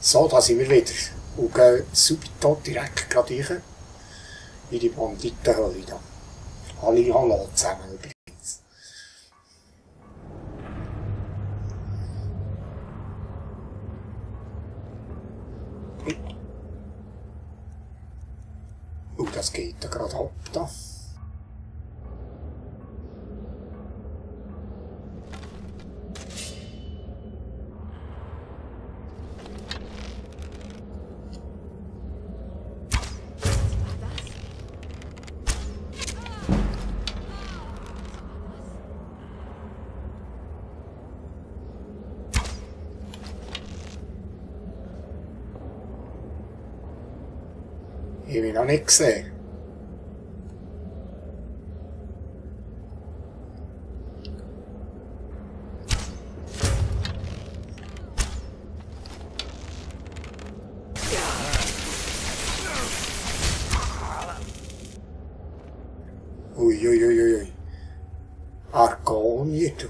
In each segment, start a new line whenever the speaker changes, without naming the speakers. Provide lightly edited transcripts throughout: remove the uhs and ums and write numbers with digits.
So, da sind wir wieder. Und gehen subito direkt gerade rein in die Banditenhöhle da. Hallo zusammen übrigens. Und das geht da gerade ab da. Ich habe ihn noch nicht gesehen. Uiuiuiui. Argonie, du.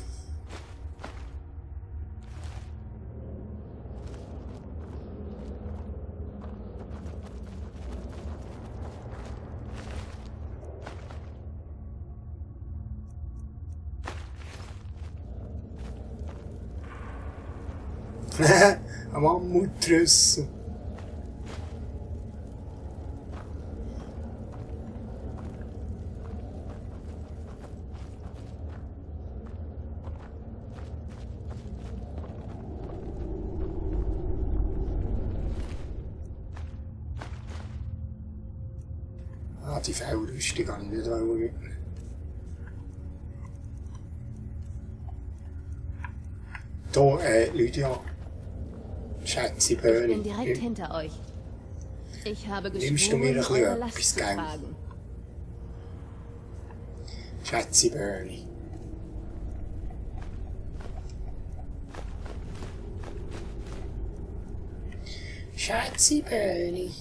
Ein Mammutrüssel. Ah, die Fellrüstung habe ich nicht mitnehmen. Hier, Lydia. Schätze, Böhni.
Ich bin direkt hinter euch. Ich habe
Nimmst du mir
geschworen,
ein
eure Last
bisschen
zu
etwas, gell?
tragen.
Schätze, Böhni. Schätze, Böhni.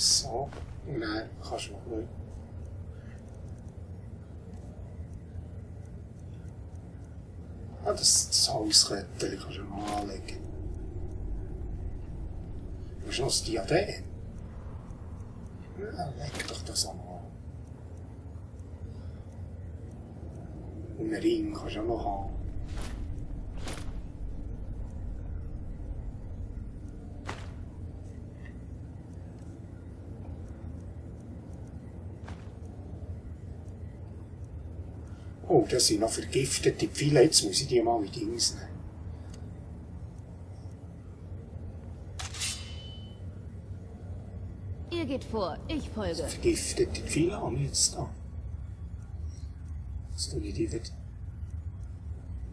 So, und dann kannst du noch nicht. Ah, das Hauskettchen kannst du noch anlegen. Du hast noch das Diadem. Ja, leg doch das an. Und einen Ring kannst du auch noch haben. Oh, das sind noch vergiftete Pfeile. Jetzt muss ich die mal in Dings nehmen.
Ihr geht vor, ich folge.
Vergiftete Pfeile haben wir jetzt da. Jetzt tue ich die wieder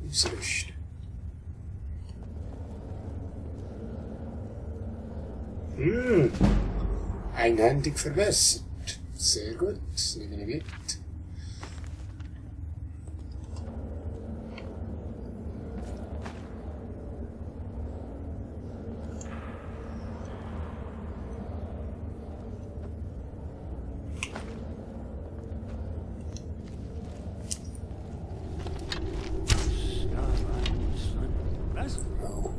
ausrüsten. Einhändig verbessert. Sehr gut, das nehme ich mit.
Was?
Oh.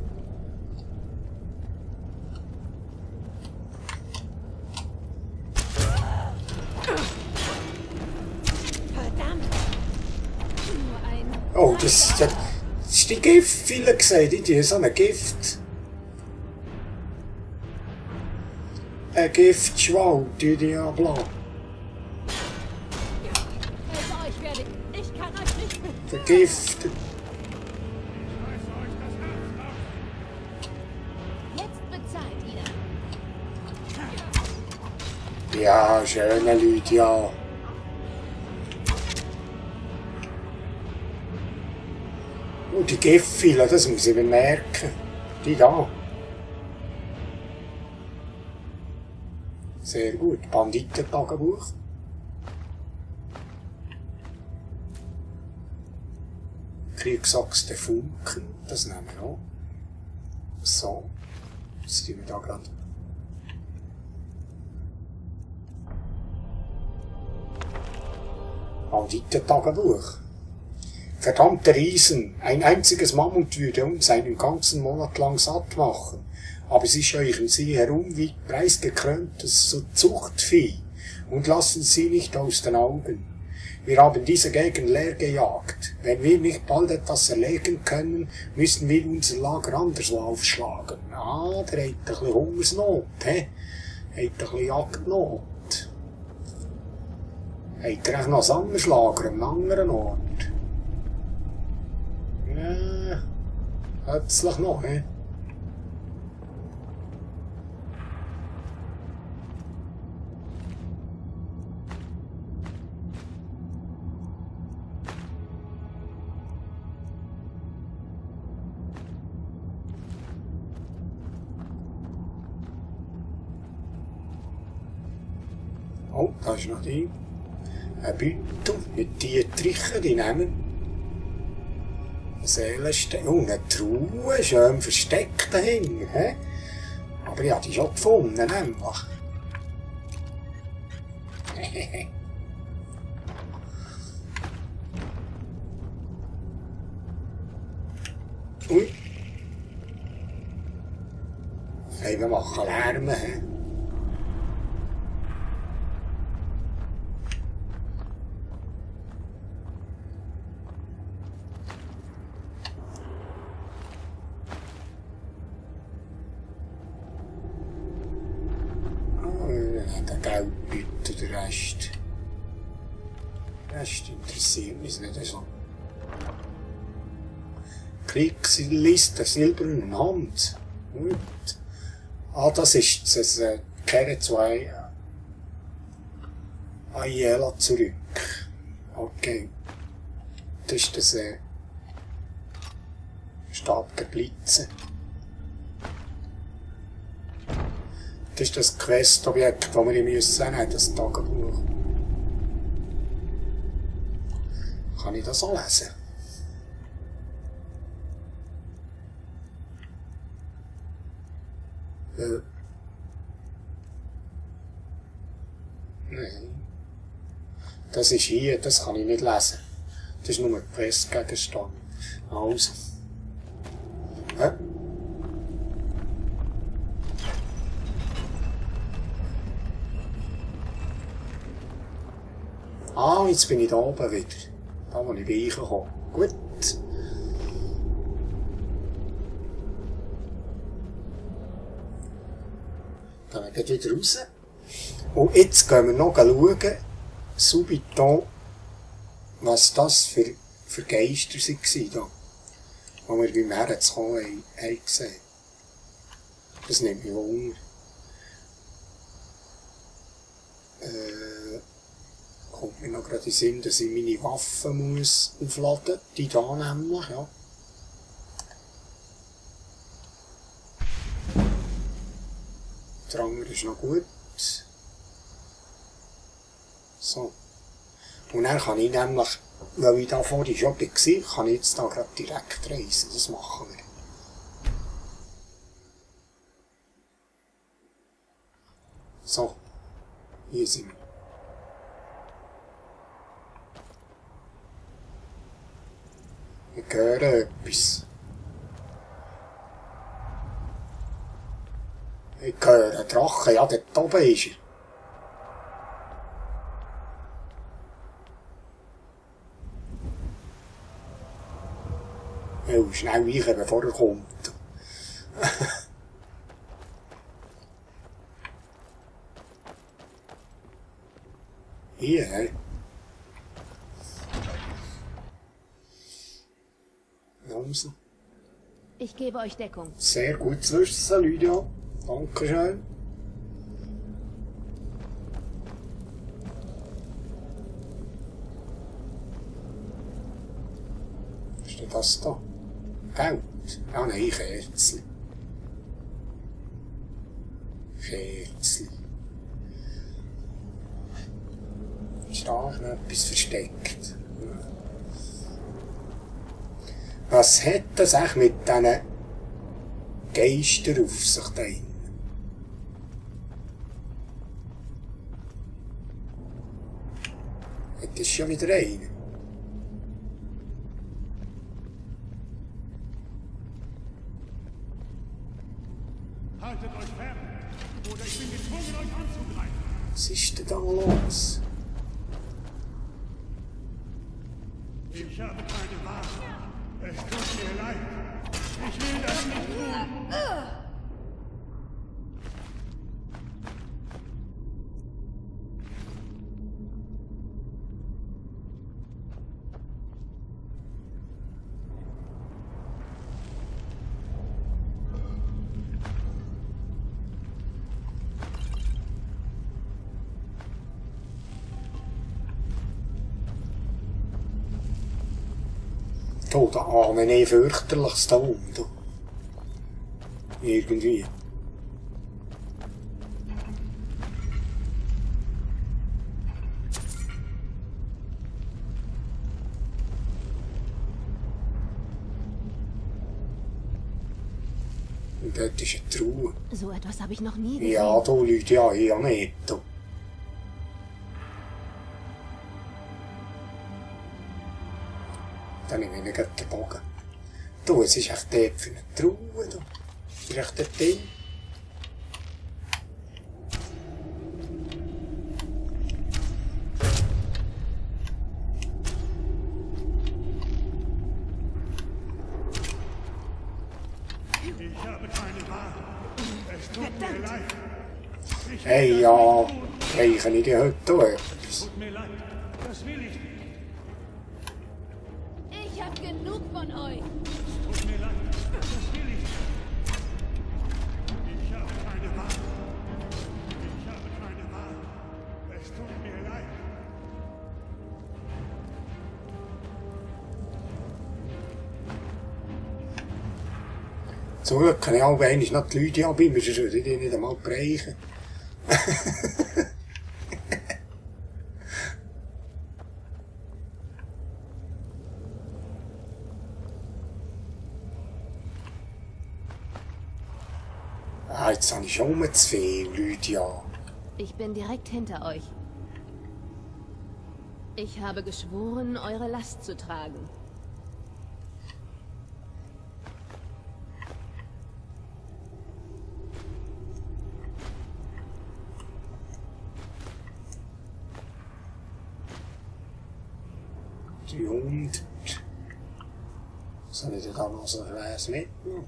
Verdammt! Nur ein...
Oh, das ist die Giftpfeile gesehen, die so ein Gift. Ein Giftschwall, die Diablo.
Hinter euch werde ich... Ich kann euch nicht...
Vergiftet.
Jetzt bezahlt ihr.
Ja, schöne Lydia. Und die Giftpfeile, das muss ich mir merken. Die da. Sehr gut. Banditentagebuch. Kriegsaxt der Funken. Das nehmen wir auch. So. Jetzt tun wir da gerade. Banditentagebuch. Verdammte Riesen, ein einziges Mammut würde uns einen ganzen Monat lang satt machen. Aber sie scheuchen sie herum wie preisgekröntes Zuchtvieh und lassen sie nicht aus den Augen. Wir haben diese Gegend leer gejagt. Wenn wir nicht bald etwas erlegen können, müssen wir unser Lager anderswo aufschlagen. Ah, der hat ein bisschen Hungersnot, he? Hat ein bisschen Jagdnot. Hat er auch noch ein anderes Lager an einem anderen Ort? Ja, plötzlich noch, he? Oh, da ist noch die. Ein Beutel mit Dietrichen, die nehmen. Ein Seelenstein. Oh, eine Truhe, schön versteckt dahinter. He? Aber ich habe die schon gefunden, nämlich. Ui. Hey, wir machen Lärm. He? Der Geldbeutel, der Rest. Der Rest interessiert mich nicht so. Kriegsliste, silbernen Hand. Gut. Ah, das ist das Kehre zu Aiela zurück. Okay. Das ist das Stabgeblitze. Das ist das Quest-Objekt, das wir müssen haben, das Tagebuch. Kann ich das auch lesen? Nein. Das ist hier, das kann ich nicht lesen. Das ist nur ein Quest-Gegenstand. Also. Ah, jetzt bin ich da oben wieder. Da, wo ich reinkomme. Gut. Dann gehen wir wieder raus. Und jetzt gehen wir noch schauen, subiton, was das für Geister waren, da. Wo wir beim Herzenkommen haben gesehen. Das nimmt mich Wunder. Kommt mir noch gerade in den Sinn, dass ich meine Waffen muss aufladen muss. Die da nämlich, ja. Der andere ist noch gut. So. Und dann kann ich nämlich, weil ich da vorhin schon war, kann ich jetzt da gerade direkt reisen. Das machen wir. So. Hier sind wir. Ich höre etwas. Ich höre einen Drachen, ja, dort oben ist er. Ich muss schnell weichen, bevor er kommt. Hier, hä? Also.
Ich gebe euch Deckung.
Sehr gut zu wissen, Lydia. Dankeschön. Was ist denn das da? Geld? Ah nein, Kerzen. Kerzen. Ist da noch etwas versteckt? Was hat das eigentlich mit diesen Geister auf sich da drin. Das ist schon wieder einer.
Haltet euch fern, oder ich bin gezwungen, euch anzugreifen.
Was ist denn da los?
Ich habe keine Wahl. Es tut mir leid. Ich will das nicht tun.
Oh, da ahnen eh fürchterliches da oben. Da. Irgendwie. Und dort ist eine Truhe.
So etwas habe ich noch nie gesehen.
Ja, da Leute, ja, hier nicht. Da. Dann nehme ich nicht den Bogen. Du, es ist echt dort für eine Truhe. Da. Das ist echt dort drin.
Ich habe keine Wahl. Es tut mir leid.
Hey, ja, reichen ich die heute auch etwas?
Tut mir leid. Das will ich nicht.
Ich hab genug von euch.
Tut mir leid. Das will ich nicht. Ich habe keine Wahl. Ich habe keine Wahl. Es tut mir leid.
Zum Glück kann ich auch eigentlich noch die Leute abbinden, sonst würde ich die nicht einmal bereichen. Ah, jetzt habe ich schon zu viel Leute ja.
Ich bin direkt hinter euch. Ich habe geschworen, eure Last zu tragen.
Die 100. Soll ich dir da noch so ein Glas mitnehmen?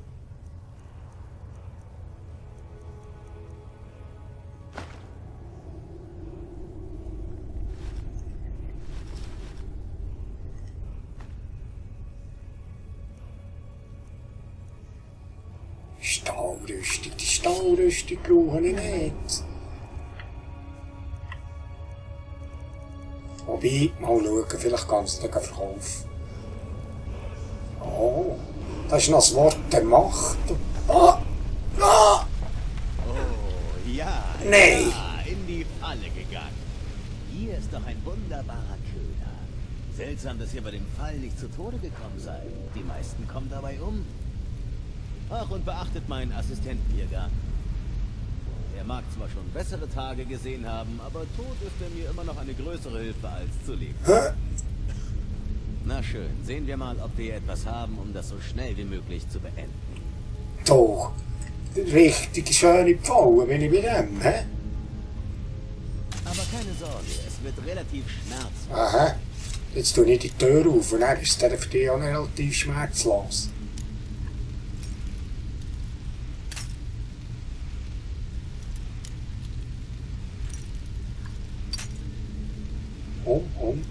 Stahlrüstung, die Stahlrüstung brauche ich nicht. Wobei, mal schauen, vielleicht kann ich den verkaufen. Oh, das ist noch das Wort der Macht. Ah! Ah!
Oh, ja.
Nee.
Ja, in die Falle gegangen. Hier ist doch ein wunderbarer Köder. Seltsam, dass ihr bei dem Fall nicht zu Tode gekommen seid. Die meisten kommen dabei um. Ach, und beachtet meinen Assistenten hier gar nicht. Er mag zwar schon bessere Tage gesehen haben, aber tot ist er mir immer noch eine größere Hilfe als zu leben.
Hä?
Na schön, sehen wir mal, ob wir etwas haben, um das so schnell wie möglich zu beenden.
Doch. Richtig schöne Pfauen, wenn ich mit dem, hä?
Aber keine Sorge, es wird relativ schmerzhaft.
Aha. Jetzt tue ich die Tür auf und dann ist der für dich auch relativ schmerzlos. Um.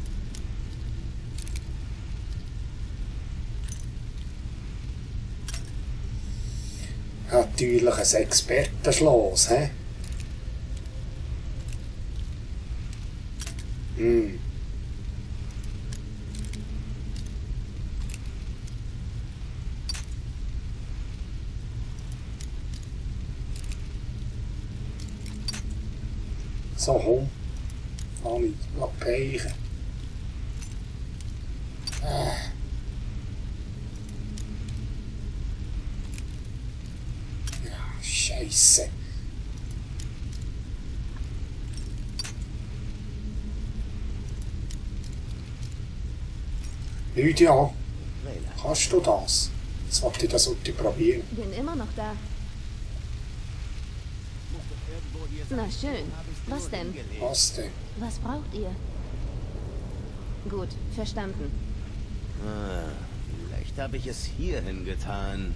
Natürlich ein Expertenschloss, hä? Hm. So, komm. Anni, lass peichen. Scheisse. Lydia, kannst du das? Jetzt wollte ich das probieren.
Bin immer noch da. Na schön. Was denn?
Was denn?
Was braucht ihr? Gut, verstanden.
Ah, vielleicht habe ich es hierhin getan.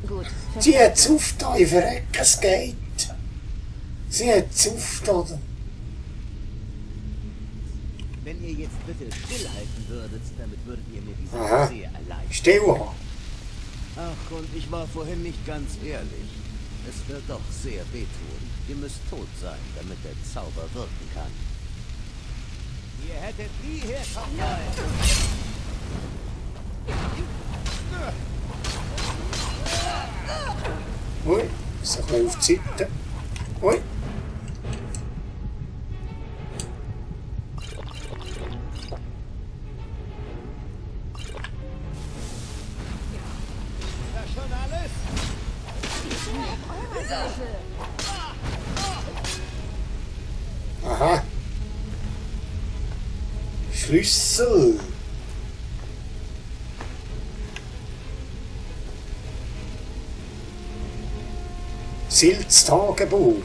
Gut,
Sie hat zufft, ich verreck, es geht. Sie hat zufft, oder?
Wenn ihr jetzt bitte stillhalten würdet, damit würdet ihr mir diese
Aha.
sehr erleichtern.
Still.
Ach, und ich war vorhin nicht ganz ehrlich. Es wird doch sehr wehtun. Ihr müsst tot sein, damit der Zauber wirken kann. Ihr hättet nie herkommen sollen.
Ui, ist ein bisschen auf die Seite. Ui.
Das schon alles?
Aha. Schlüssel. Silts Tagebuch.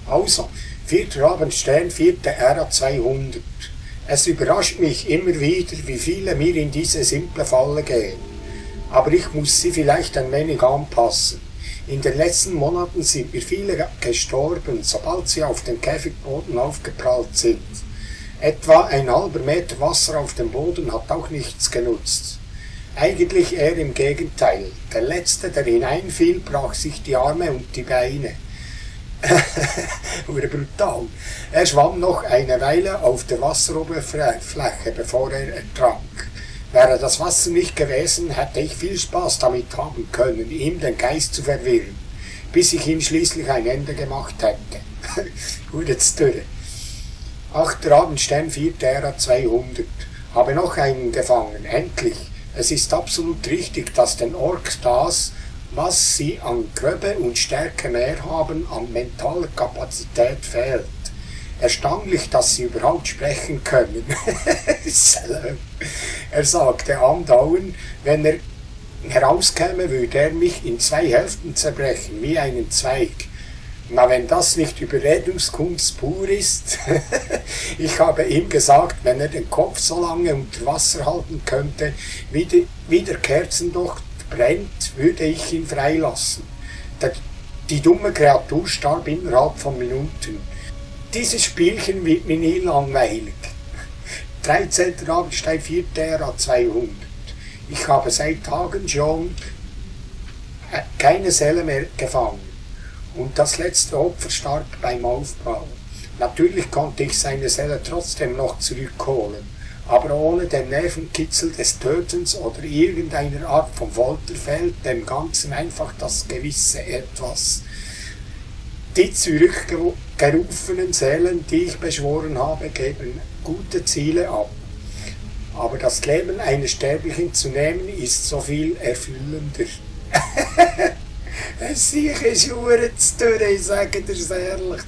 Also, 4. Abendstern, 4. Ära 200. Es überrascht mich immer wieder, wie viele mir in diese simple Falle gehen. Aber ich muss sie vielleicht ein wenig anpassen. In den letzten Monaten sind mir viele gestorben, sobald sie auf dem Käfigboden aufgeprallt sind. Etwa ein halber Meter Wasser auf dem Boden hat auch nichts genutzt. Eigentlich eher im Gegenteil. Der Letzte, der hineinfiel, brach sich die Arme und die Beine. Oder brutal. Er schwamm noch eine Weile auf der Wasseroberfläche, bevor er ertrank. Wäre das Wasser nicht gewesen, hätte ich viel Spaß damit haben können, ihm den Geist zu verwirren, bis ich ihm schließlich ein Ende gemacht hätte. Gut, jetzt durch. 8. Abendstern, 4. Ära 200. Habe noch einen gefangen, endlich. Es ist absolut richtig, dass den Orks das, was sie an Gröbe und Stärke mehr haben, an mentaler Kapazität fehlt. Erstaunlich, dass sie überhaupt sprechen können. Er sagte andauernd, wenn er herauskäme, würde er mich in 2 Hälften zerbrechen, wie einen Zweig. Na, wenn das nicht Überredungskunst pur ist. Ich habe ihm gesagt, wenn er den Kopf so lange unter Wasser halten könnte, wie der Kerzendocht brennt, würde ich ihn freilassen. Die dumme Kreatur starb innerhalb von Minuten. Dieses Spielchen wird mir nie langweilig. 13. Abendstein, 4. Ära 200. Ich habe seit Tagen schon keine Seele mehr gefangen. Und das letzte Opfer starb beim Aufbau. Natürlich konnte ich seine Seele trotzdem noch zurückholen, aber ohne den Nervenkitzel des Tötens oder irgendeiner Art von Folter fehlt dem Ganzen einfach das gewisse Etwas. Die zurückgerufenen Seelen, die ich beschworen habe, geben gute Ziele ab. Aber das Leben eines Sterblichen zu nehmen, ist so viel erfüllender. Sicher ist Uhren zu tun, ich sage dir es ehrlich.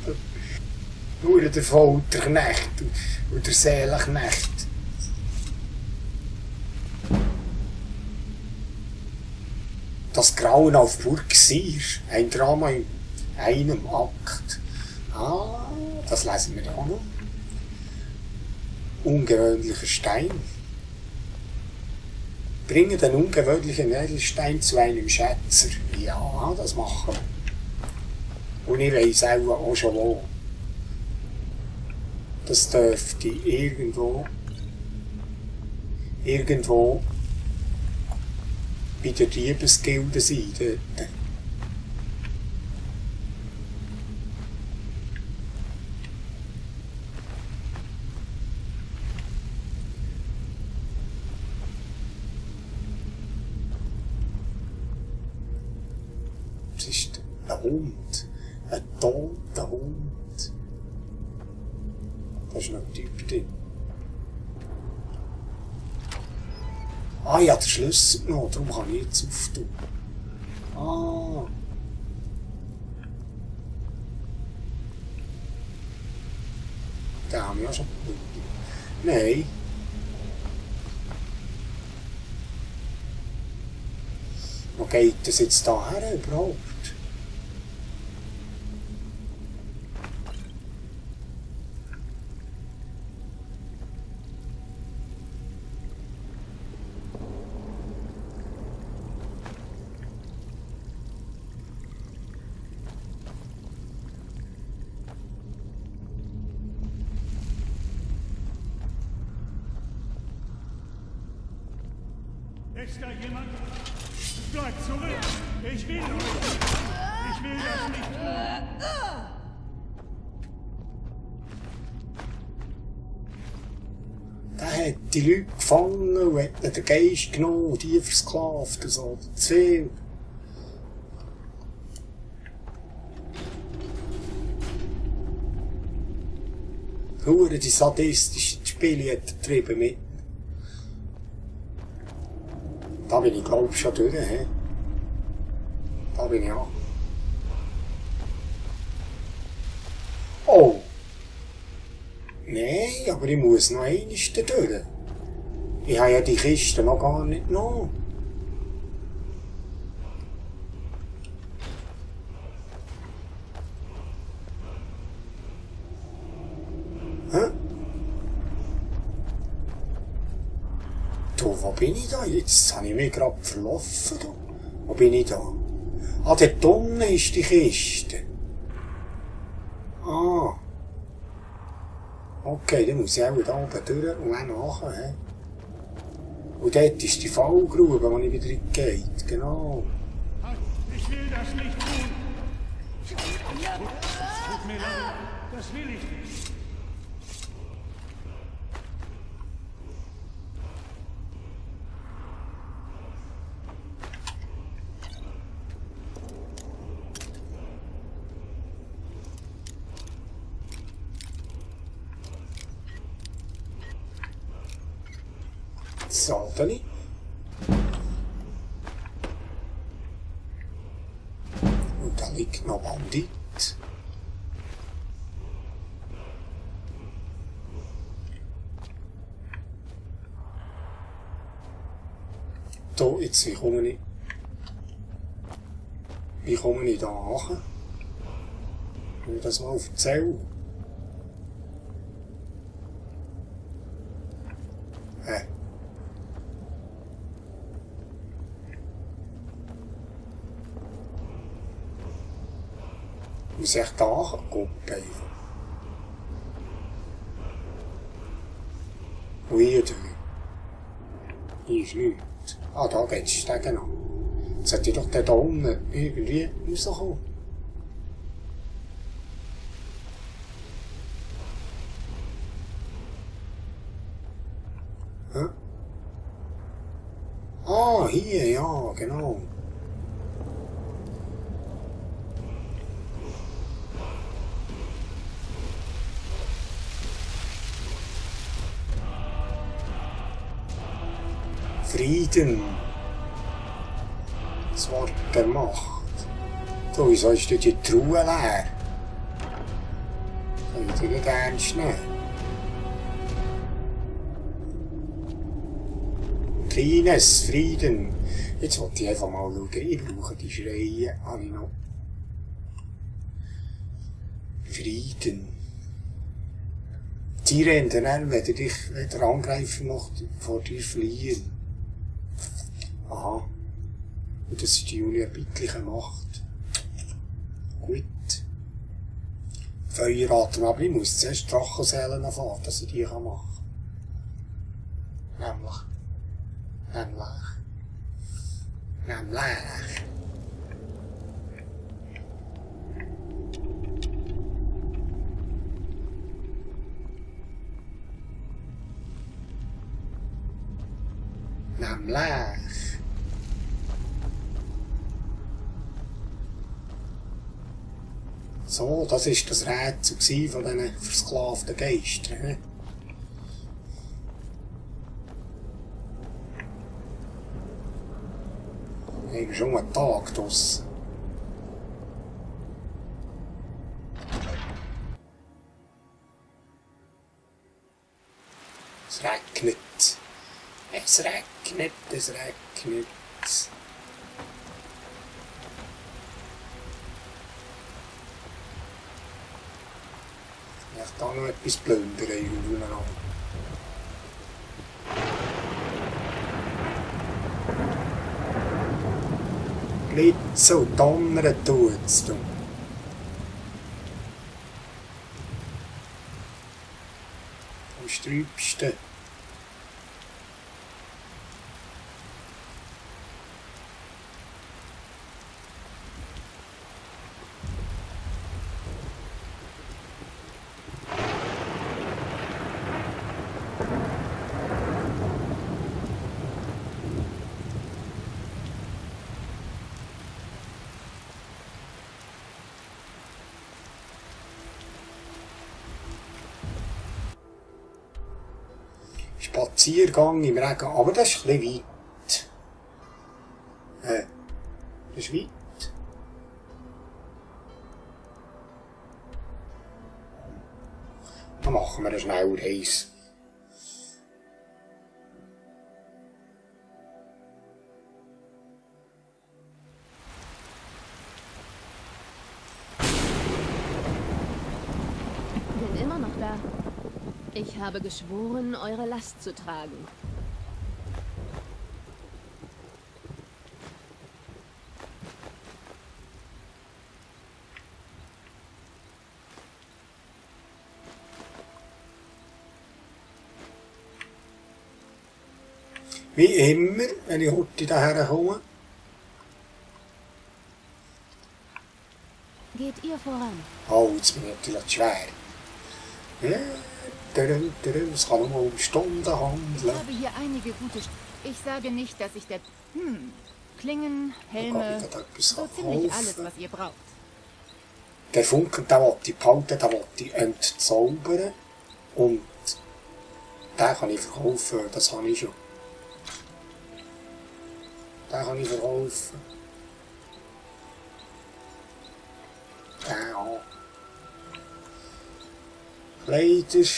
Nur der Folterknecht und der Seelenknecht. Das Grauen auf Burg Sir, ein Drama in einem Akt. Ah, das lesen wir auch noch. Ungewöhnlicher Stein. Bringe den ungewöhnlichen Edelstein zu einem Schätzer. Ja, das machen wir. Und ich weiss auch schon wo. Das dürfte irgendwo bei der Diebesgilde sein. Dort. Es ist ein Hund. Ein toter Hund. Da ist noch ein Typ drin. Ah, ich habe den Schlüssel genommen, darum kann ich jetzt auftun. Ah. Den haben wir ja schon gefunden. Nein. Wo geht das jetzt da her überhaupt?
Ist da jemand? Bleib zurück! Ich will euch! Ich will das nicht tun!
Der hat die Leute gefangen und hat ihnen den Geist genommen und die versklavt und so. Zu viel. Hure die sadistischen Spiele hat er getrieben mit. Da bin ich glaub schon durch, he? Da bin ich auch. Oh! Nein, aber ich muss noch einmal da durch. Ich habe ja die Kiste noch gar nicht genommen. Hä? Du, wo bin ich da? Jetzt habe ich mich gerade verlaufen. Du. Wo bin ich da? Ah, dort unten ist die Kiste. Ah. Okay, dann muss ich auch da oben durch und auch nachher. Und dort ist die Fallgrube, wo ich wieder reingehe. Genau.
Ich will das nicht tun! Tut mir leid, das will ich nicht!
So, dann. Und da liegt noch Bandit. Da, jetzt, wie komme ich da an? Will ich das mal erzählen? Ich muss echt da gucken. Und hier durch. Hier ist nichts. Ah, da geht's Stegen an. Jetzt sollte ich doch da unten irgendwie rauskommen. Hä? Ah, hier, ja, genau. Frieden. Das Wort der Macht. So, wieso ist die Truhe leer? Kann ich die nicht ernst nehmen? Kleines Frieden. Jetzt wollte ich einfach mal schauen. Ich brauche die Schreie. Habe ich noch. Frieden. Die rennen dann, wenn dich der Angreifer noch vor dir fliehen. Aha. Und das ist die unerbittliche Macht. Gut. Feueratem, aber ich muss zuerst Drachenseelen erfahren, dass ich die machen kann. Nämlich. So, das ist das Rätsel gewesen von diesen versklavten Geistern. Wir haben schon einen Tag draussen. Es regnet. Es regnet, es regnet. Ich kann noch etwas plündern übereinander. Blitzen und donnern tut's. Am sträubsten. Spaziergang im Regen, aber das ist ein bisschen weit. Das ist weit. Dann machen wir eine Schnellreise.
Bin immer noch da. Ich habe geschworen, eure Last zu tragen.
Wie immer, wenn ich heute daher komme.
Geht ihr voran?
Oh, jetzt bin ich natürlich schwer. Ja, es kann nur um Stunden
Ich
handeln.
habe hier einige gute... Ich sage nicht, dass ich der... Klingen,
Da kann
Helme...
ich gerade etwas
So ziemlich alles,
kaufen.
was ihr braucht.
Der Funken, den will ich behalten, den will ich entzaubern. Und den kann ich verkaufen, das habe ich schon. Den kann ich verkaufen. Den auch. Kleider,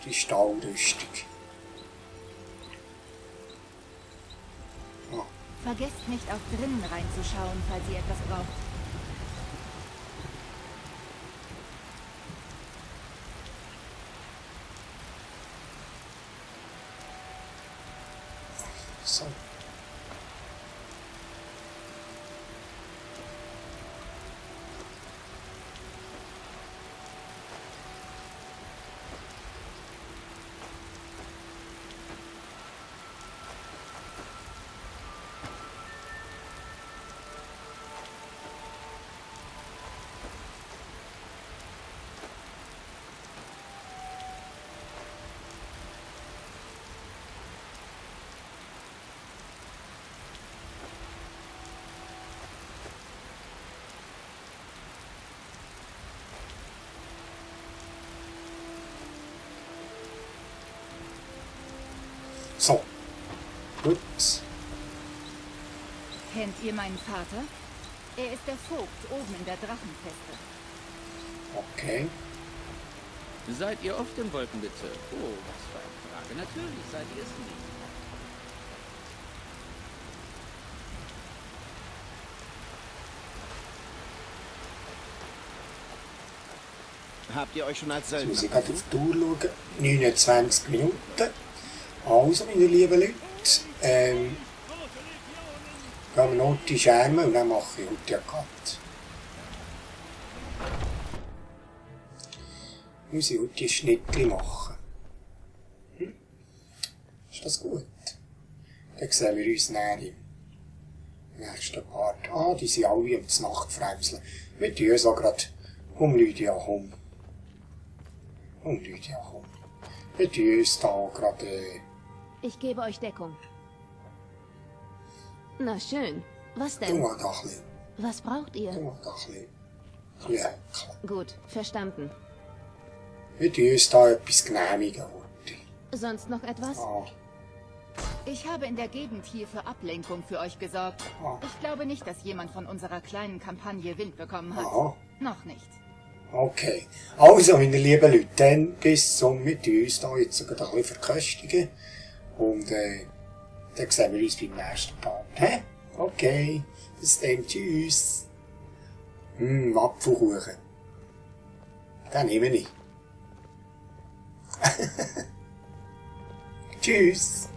die Stahlrüstung. Ah,
Vergesst nicht, auch drinnen reinzuschauen, falls ihr etwas braucht.
so. So. Gut.
Kennt ihr meinen Vater? Er ist der Vogt oben in der Drachenfeste.
Okay.
Seid ihr oft im Wolkenbezirk? Oh, was für eine Frage. Natürlich seid ihr es nicht.
Habt ihr euch schon als
Jetzt muss
Söldner
ich gerade auf die Uhr schauen. 29 Minuten. Also, meine lieben Leute, gehen wir noch die Scherme und dann mache ich heute ja Cut. Muss ich heute ein Schnittchen machen. Ist das gut? Dann sehen wir uns näher im nächsten Part. Ah, die sind alle um die Nacht fremseln. Wir tun so gerade um Lydia herum. Um Lydia herum. Wir tun uns da gerade...
Ich gebe euch Deckung. Na schön. Was
Tu
denn?
mal da ein bisschen.
Was braucht
Tu
ihr?
mal da ein bisschen. Ja,
Gut, verstanden.
wir tun uns da etwas genehmigen heute.
Sonst noch etwas?
Ah,
Ich habe in der Gegend hier für Ablenkung für euch gesorgt.
Ah.
Ich glaube nicht, dass jemand von unserer kleinen Kampagne Wind bekommen hat.
aha.
Noch nicht.
Okay. Also, meine lieben Leute, dann bis zum, wir tun uns da jetzt sogar ein bisschen verköstigen. Und, dann sehen wir uns beim nächsten Part. Hä? Okay. Bis dann. Tschüss. Apfelkuchen. Den nehme ich. Tschüss.